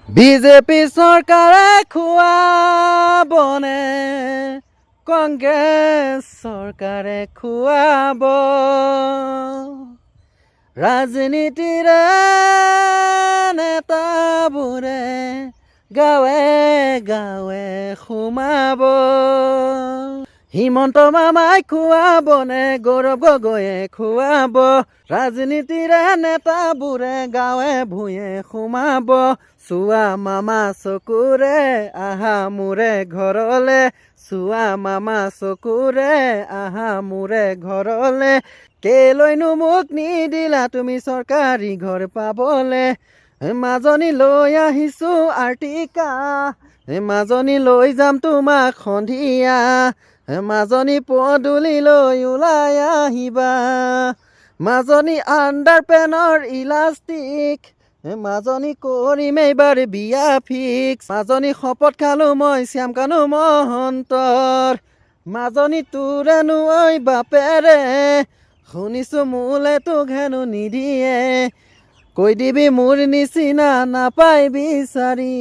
BJP চৰকাৰে খুৱাবনে কংগ্ৰেছ চৰকাৰে খুৱাব ৰাজনীতিৰে নেতাবোৰে গাঁৱে গাঁৱে সোমাব হিমন্ত মামাই খুৱাবনে গৌৰৱ গগৈয়ে খুৱাব ৰাজনীতিৰে নেতাবোৰে গাঁৱে ভূঞে সোমাব চোৱা মামা চকুৰে আহা মোৰে ঘৰলে চোৱা মামা চকুৰে আহা মোৰে ঘৰলে কেলৈনো মোক নিদিলা তুমি চৰকাৰী ঘৰ পাবলে মাজনী লৈ আহিছো আৰ্টিকা মাজনী লৈ যাম তোমাক সন্ধিয়া মাজনী পদূলিলৈ ওলাই আহিবা মাজনী আণ্ডাৰ পেনৰ ইলাষ্টিক মাজনী কৰিম এইবাৰ বিয়া ফিক্স মাজনী শপত খালো মই শ্যামকানু মহন্তৰ মাজনী তোৰেনো ঐ বাপেৰে শুনিছো মোলে তোক হেনো নিদিয়ে কৈ দিবি মোৰ নিচিনা নাপাই বিচাৰি